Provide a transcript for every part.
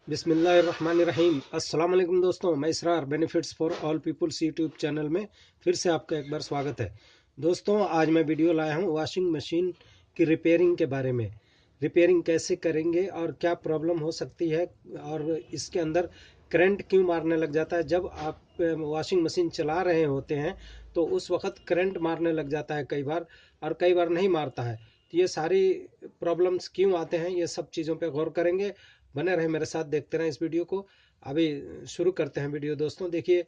बिस्मिल्लाहिर्रहमानिर्रहीम। अस्सलाम वालेकुम दोस्तों, मैं Israr benefits for all peoples YouTube channel में फिर से आपका एक बार स्वागत है। दोस्तों, आज मैं वीडियो लाया हूँ वॉशिंग मशीन की रिपेयरिंग के बारे में। रिपेयरिंग कैसे करेंगे और क्या प्रॉब्लम हो सकती है और इसके अंदर करंट क्यों मारने लग जाता है। जब आप वॉशिंग मशीन चला रहे होते हैं तो उस वक्त करंट मारने लग जाता है कई बार, और कई बार नहीं मारता है। तो ये सारी प्रॉब्लम्स क्यों आते हैं, ये सब चीज़ों पे गौर करेंगे। बने रहे मेरे साथ, देखते रहें इस वीडियो को। अभी शुरू करते हैं वीडियो। दोस्तों देखिए,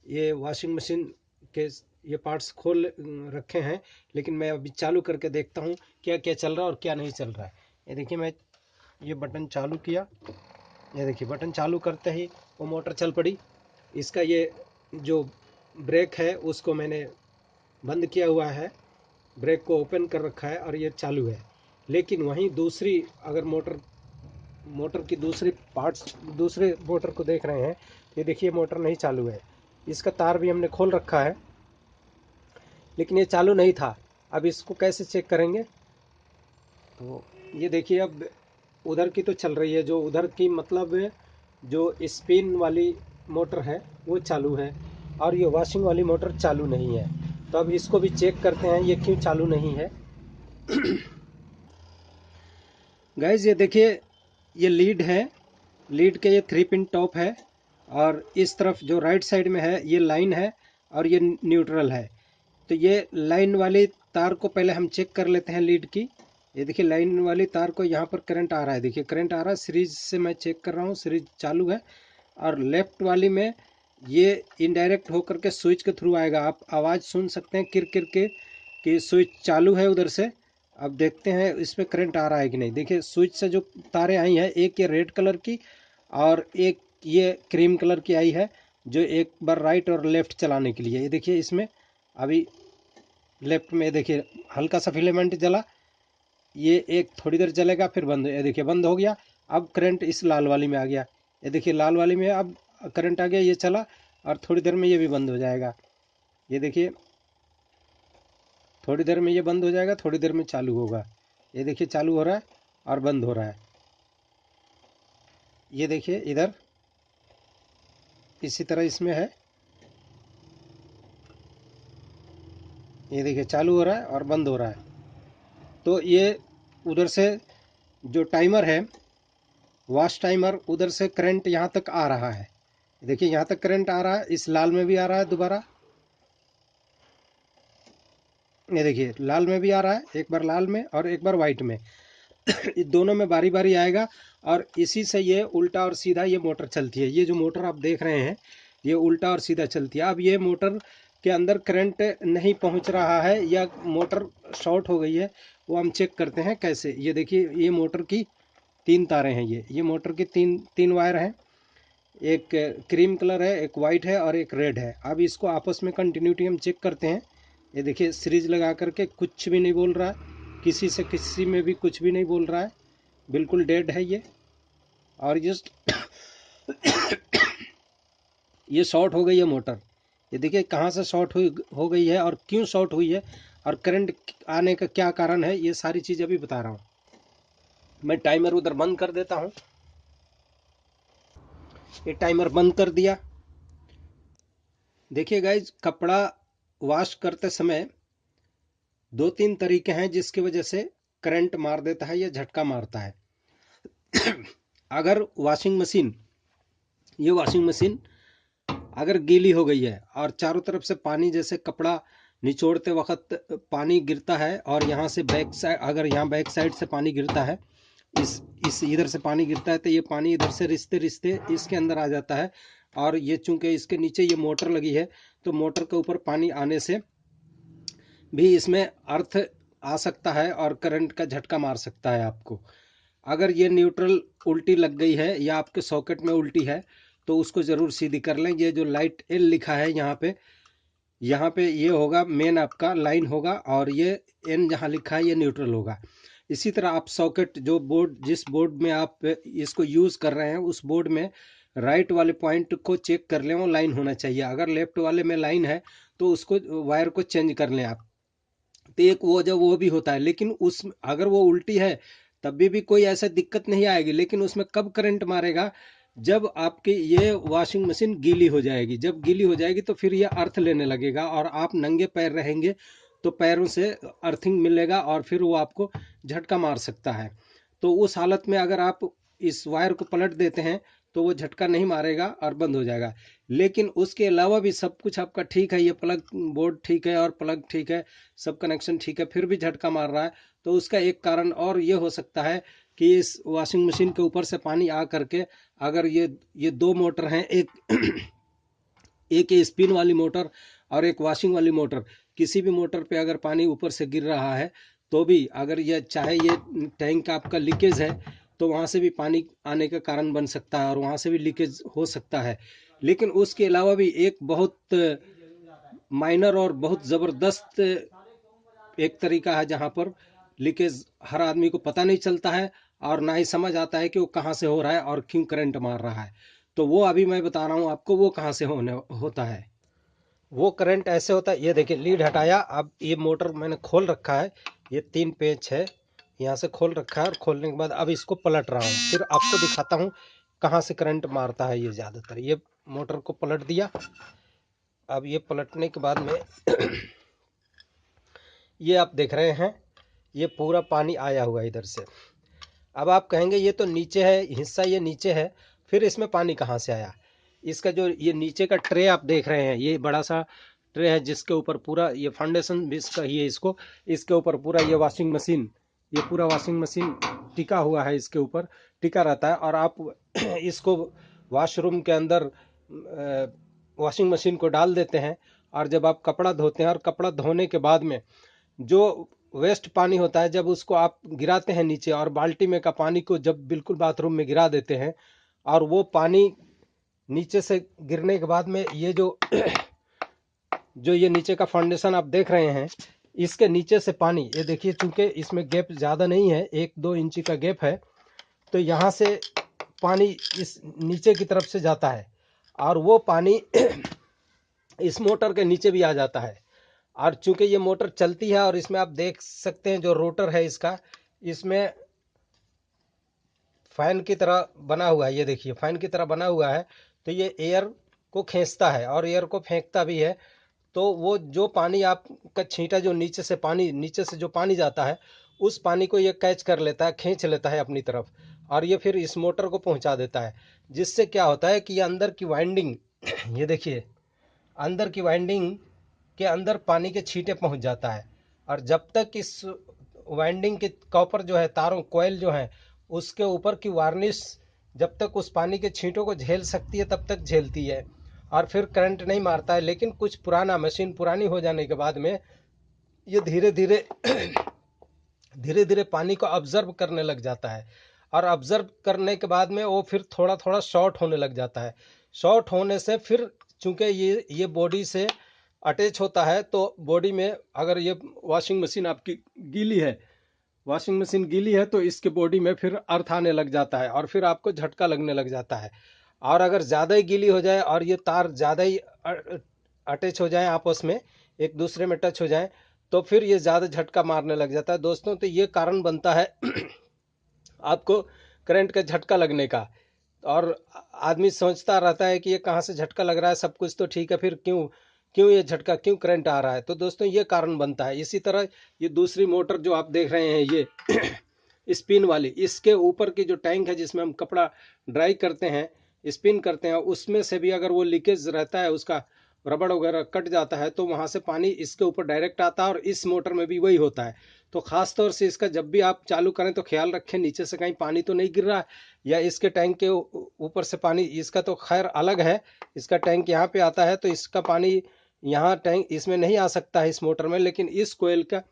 ये वॉशिंग मशीन के ये पार्ट्स खोल रखे हैं, लेकिन मैं अभी चालू करके देखता हूँ क्या क्या चल रहा है और क्या नहीं चल रहा है। ये देखिए, मैं ये बटन चालू किया, ये देखिए बटन चालू करते ही वो मोटर चल पड़ी। इसका ये जो ब्रेक है उसको मैंने बंद किया हुआ है, ब्रेक को ओपन कर रखा है और ये चालू है। लेकिन वहीं दूसरी अगर मोटर की दूसरी पार्ट्स, दूसरे मोटर को देख रहे हैं, ये देखिए मोटर नहीं चालू है। इसका तार भी हमने खोल रखा है, लेकिन ये चालू नहीं था। अब इसको कैसे चेक करेंगे? तो ये देखिए, अब उधर की तो चल रही है, जो उधर की मतलब जो स्पिन वाली मोटर है वो चालू है, और ये वॉशिंग वाली मोटर चालू नहीं है। तो अब इसको भी चेक करते हैं ये क्यों चालू नहीं है। गाइज ये देखिए, ये लीड है, लीड के ये 3 पिन टॉप है, और इस तरफ जो राइट साइड में है ये लाइन है और ये न्यूट्रल है। तो ये लाइन वाली तार को पहले हम चेक कर लेते हैं लीड की। ये देखिए, लाइन वाली तार को यहाँ पर करंट आ रहा है, देखिए करंट आ रहा है, सीरीज से मैं चेक कर रहा हूँ, सीरीज चालू है। और लेफ्ट वाली में ये इनडायरेक्ट होकर के स्विच के थ्रू आएगा। आप आवाज़ सुन सकते हैं किर किर के कि स्विच चालू है उधर से। अब देखते हैं इसमें करंट आ रहा है कि नहीं। देखिए, स्विच से जो तारें आई हैं, एक ये रेड कलर की और एक ये क्रीम कलर की आई है, जो एक बार राइट और लेफ्ट चलाने के लिए। ये देखिए, इसमें अभी लेफ्ट में देखिए हल्का सा फिलामेंट जला, ये एक थोड़ी देर जलेगा फिर बंद। ये देखिए बंद हो गया। अब करंट इस लाल वाली में आ गया, ये देखिए लाल वाली में अब करंट आ गया, ये चला, और थोड़ी देर में ये भी बंद हो जाएगा। ये देखिए, थोड़ी देर में ये बंद हो जाएगा, थोड़ी देर में चालू होगा। ये देखिए चालू हो रहा है और बंद हो रहा है। ये देखिए इधर इसी तरह इसमें है, ये देखिए चालू हो रहा है और बंद हो रहा है। तो ये उधर से जो टाइमर है, वॉश टाइमर, उधर से करंट यहाँ तक आ रहा है। देखिए यहाँ तक करंट आ रहा है, इस लाल में भी आ रहा है दोबारा। ये देखिए लाल में भी आ रहा है, एक बार लाल में और एक बार वाइट में। ये दोनों में बारी बारी आएगा, और इसी से ये उल्टा और सीधा ये मोटर चलती है। ये जो मोटर आप देख रहे हैं ये उल्टा और सीधा चलती है। अब ये मोटर के अंदर करंट नहीं पहुंच रहा है या मोटर शॉर्ट हो गई है, वो हम चेक करते हैं कैसे। ये देखिए, ये मोटर की 3 तारें हैं, ये मोटर की तीन वायर हैं। एक क्रीम कलर है, एक वाइट है और एक रेड है। अब इसको आपस में कंटिन्यूटी हम चेक करते हैं। ये देखिए सीरीज लगा करके कुछ भी नहीं बोल रहा है, किसी से किसी में भी कुछ भी नहीं बोल रहा है, बिल्कुल डेड है ये। और जस्ट ये शॉर्ट हो गई है मोटर। ये देखिए कहाँ से शॉर्ट हो गई है और क्यों शॉर्ट हुई है, और करंट आने का क्या कारण है, ये सारी चीज़ अभी बता रहा हूँ। मैं टाइमर उधर बंद कर देता हूँ। ये टाइमर बंद कर दिया। देखिए गाइज, कपड़ा वॉश करते समय 2-3 तरीके हैं जिसकी वजह से करंट मार देता है या झटका मारता है। अगर ये वॉशिंग मशीन अगर गीली हो गई है और चारों तरफ से पानी, जैसे कपड़ा निचोड़ते वक्त पानी गिरता है, और यहाँ से बैक साइड, अगर यहाँ बैक साइड से पानी गिरता है, इस इधर से पानी गिरता है, तो ये पानी इधर से रिश्ते रिश्ते इसके अंदर आ जाता है। और ये चूंकि इसके नीचे ये मोटर लगी है, तो मोटर के ऊपर पानी आने से भी इसमें अर्थ आ सकता है और करंट का झटका मार सकता है आपको। अगर ये न्यूट्रल उल्टी लग गई है या आपके सॉकेट में उल्टी है, तो उसको ज़रूर सीधी कर लें। ये जो लाइट एल लिखा है यहाँ पे ये होगा मेन, आपका लाइन होगा, और ये एन जहाँ लिखा है ये न्यूट्रल होगा। इसी तरह आप सॉकेट, जो बोर्ड, जिस बोर्ड में आप इसको यूज़ कर रहे हैं, उस बोर्ड में राइट वाले पॉइंट को चेक कर लें, वो लाइन होना चाहिए। अगर लेफ्ट वाले में लाइन है तो उसको, वायर को चेंज कर लें आप। तो एक वो जब वो भी होता है, लेकिन उस अगर वो उल्टी है तब भी कोई ऐसा दिक्कत नहीं आएगी, लेकिन उसमें कब करंट मारेगा, जब आपकी ये वॉशिंग मशीन गीली हो जाएगी, जब गीली हो जाएगी तो फिर ये अर्थ लेने लगेगा और आप नंगे पैर रहेंगे तो पैरों से अर्थिंग मिलेगा और फिर वो आपको झटका मार सकता है। तो उस हालत में अगर आप इस वायर को पलट देते हैं तो वो झटका नहीं मारेगा और बंद हो जाएगा। लेकिन उसके अलावा भी सब कुछ आपका ठीक है, ये प्लग बोर्ड ठीक है और प्लग ठीक है, सब कनेक्शन ठीक है, फिर भी झटका मार रहा है, तो उसका एक कारण और ये हो सकता है कि इस वॉशिंग मशीन के ऊपर से पानी आ करके, अगर ये दो मोटर हैं, एक एक ये स्पिन वाली मोटर और एक वॉशिंग वाली मोटर, किसी भी मोटर पे अगर पानी ऊपर से गिर रहा है तो भी अगर ये चाहे ये टैंक आपका लीकेज है तो वहाँ से भी पानी आने का कारण बन सकता है और वहाँ से भी लीकेज हो सकता है। लेकिन उसके अलावा भी एक बहुत माइनर और बहुत ज़बरदस्त एक तरीका है जहाँ पर लीकेज हर आदमी को पता नहीं चलता है और ना ही समझ आता है कि वो कहाँ से हो रहा है और क्यों करंट मार रहा है। तो वो अभी मैं बता रहा हूँ आपको वो कहाँ से होने होता है। वो करंट ऐसे होता है, ये देखिए लीड हटाया, अब ये मोटर मैंने खोल रखा है, ये 3 पेच है, यहाँ से खोल रखा है और खोलने के बाद अब इसको पलट रहा हूँ, फिर आपको दिखाता हूँ कहाँ से करंट मारता है ये ज़्यादातर। ये मोटर को पलट दिया, अब ये पलटने के बाद में ये आप देख रहे हैं ये पूरा पानी आया हुआ है इधर से। अब आप कहेंगे ये तो नीचे है, हिस्सा ये नीचे है, फिर इसमें पानी कहाँ से आया। इसका जो ये नीचे का ट्रे आप देख रहे हैं, ये बड़ा सा ट्रे है जिसके ऊपर पूरा ये फाउंडेशन भी इसका ही है, इसको इसके ऊपर पूरा ये वॉशिंग मशीन, ये पूरा वॉशिंग मशीन टिका हुआ है, इसके ऊपर टिका रहता है। और आप इसको वॉशरूम के अंदर वॉशिंग मशीन को डाल देते हैं और जब आप कपड़ा धोते हैं और कपड़ा धोने के बाद में जो वेस्ट पानी होता है, जब उसको आप गिराते हैं नीचे और बाल्टी में का पानी को जब बिल्कुल बाथरूम में गिरा देते हैं और वो पानी नीचे से गिरने के बाद में ये जो जो ये नीचे का फाउंडेशन आप देख रहे हैं, इसके नीचे से पानी, ये देखिए चूंकि इसमें गैप ज़्यादा नहीं है, 1-2 इंची का गैप है, तो यहाँ से पानी इस नीचे की तरफ से जाता है और वो पानी इस मोटर के नीचे भी आ जाता है। और चूंकि ये मोटर चलती है और इसमें आप देख सकते हैं जो रोटर है इसका, इसमें फैन की तरह बना हुआ है, ये देखिए फैन की तरह बना हुआ है, तो ये एयर को खींचता है और एयर को फेंकता भी है। तो वो जो पानी आपका छींटा, जो नीचे से पानी, नीचे से जो पानी जाता है, उस पानी को ये कैच कर लेता है, खींच लेता है अपनी तरफ और ये फिर इस मोटर को पहुंचा देता है। जिससे क्या होता है कि ये अंदर की वाइंडिंग ये देखिए अंदर की वाइंडिंग के अंदर पानी के छींटे पहुंच जाता है और जब तक इस वाइंडिंग के कॉपर जो है, तारों कोयल जो है, उसके ऊपर की वार्निश जब तक उस पानी के छींटों को झेल सकती है तब तक झेलती है और फिर करंट नहीं मारता है। लेकिन कुछ पुराना मशीन पुरानी हो जाने के बाद में ये धीरे धीरे धीरे धीरे पानी को ऑब्जर्व करने लग जाता है और ऑब्जर्व करने के बाद में वो फिर थोड़ा थोड़ा शॉर्ट होने लग जाता है। शॉर्ट होने से फिर चूंकि ये बॉडी से अटैच होता है, तो बॉडी में अगर ये वॉशिंग मशीन आपकी गीली है, वॉशिंग मशीन गीली है तो इसके बॉडी में फिर अर्थ आने लग जाता है और फिर आपको झटका लगने लग जाता है। और अगर ज़्यादा ही गीली हो जाए और ये तार ज़्यादा ही अटैच हो जाए, आपस में एक दूसरे में टच हो जाए, तो फिर ये ज़्यादा झटका मारने लग जाता है दोस्तों। तो ये कारण बनता है आपको करंट का झटका लगने का। और आदमी सोचता रहता है कि ये कहाँ से झटका लग रहा है, सब कुछ तो ठीक है, फिर क्यों क्यों ये झटका, क्यों करंट आ रहा है। तो दोस्तों ये कारण बनता है। इसी तरह ये दूसरी मोटर जो आप देख रहे हैं, ये स्पिन वाली, इसके ऊपर की जो टैंक है जिसमें हम कपड़ा ड्राई करते हैं, स्पिन करते हैं, उसमें से भी अगर वो लीकेज रहता है, उसका रबड़ वगैरह कट जाता है, तो वहाँ से पानी इसके ऊपर डायरेक्ट आता है और इस मोटर में भी वही होता है। तो ख़ास तौर से इसका जब भी आप चालू करें तो ख्याल रखें नीचे से कहीं पानी तो नहीं गिर रहा है या इसके टैंक के ऊपर से पानी, इसका तो खैर अलग है, इसका टैंक यहाँ पे आता है तो इसका पानी यहाँ टैंक इसमें नहीं आ सकता है इस मोटर में, लेकिन इस कोयल का,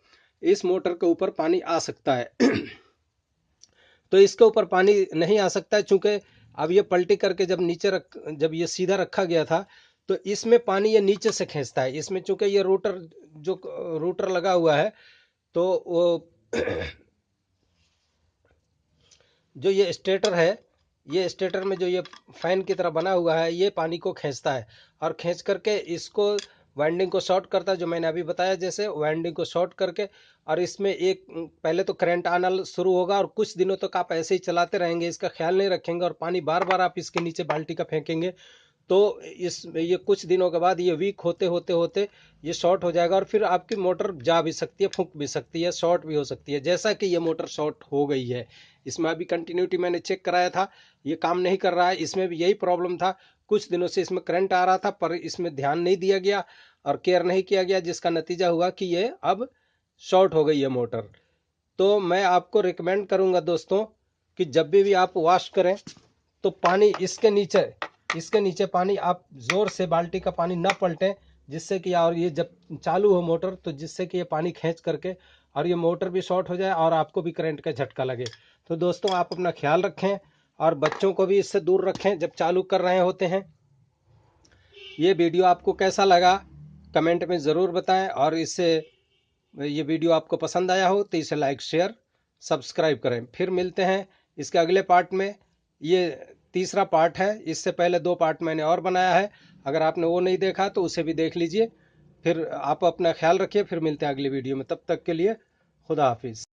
इस मोटर के ऊपर पानी आ सकता है। तो इसके ऊपर पानी नहीं आ सकता है चूंकि अब ये पलटी करके जब नीचे जब ये सीधा रखा गया था तो इसमें पानी ये नीचे से खींचता है। इसमें चूंकि ये रोटर, जो रोटर लगा हुआ है, तो वो जो ये स्टेटर है, ये स्टेटर में जो ये फैन की तरह बना हुआ है, ये पानी को खींचता है और खींच करके इसको वाइंडिंग को शॉर्ट करता है, जो मैंने अभी बताया जैसे वाइंडिंग को शॉर्ट करके, और इसमें एक पहले तो करंट आना शुरू होगा और कुछ दिनों तक आप ऐसे ही चलाते रहेंगे, इसका ख्याल नहीं रखेंगे और पानी बार बार आप इसके नीचे बाल्टी का फेंकेंगे, तो ये कुछ दिनों के बाद ये वीक होते होते होते ये शॉर्ट हो जाएगा और फिर आपकी मोटर जा भी सकती है, फूंक भी सकती है, शॉर्ट भी हो सकती है, जैसा कि ये मोटर शॉर्ट हो गई है। इसमें अभी कंटिन्यूटी मैंने चेक कराया था, ये काम नहीं कर रहा है, इसमें भी यही प्रॉब्लम था। कुछ दिनों से इसमें करंट आ रहा था पर इसमें ध्यान नहीं दिया गया और केयर नहीं किया गया, जिसका नतीजा हुआ कि ये अब शॉर्ट हो गई है मोटर। तो मैं आपको रिकमेंड करूंगा दोस्तों कि जब भी आप वॉश करें तो पानी इसके नीचे पानी आप जोर से बाल्टी का पानी ना पलटें, जिससे कि और ये जब चालू हो मोटर तो जिससे कि ये पानी खींच करके और ये मोटर भी शॉर्ट हो जाए और आपको भी करंट का झटका लगे। तो दोस्तों आप अपना ख्याल रखें और बच्चों को भी इससे दूर रखें जब चालू कर रहे होते हैं। ये वीडियो आपको कैसा लगा कमेंट में ज़रूर बताएं, और इससे ये वीडियो आपको पसंद आया हो तो इसे लाइक शेयर सब्सक्राइब करें। फिर मिलते हैं इसके अगले पार्ट में। ये तीसरा पार्ट है, इससे पहले 2 पार्ट मैंने और बनाया है, अगर आपने वो नहीं देखा तो उसे भी देख लीजिए। फिर आप अपना ख्याल रखिए, फिर मिलते हैं अगली वीडियो में, तब तक के लिए खुदा हाफिज़।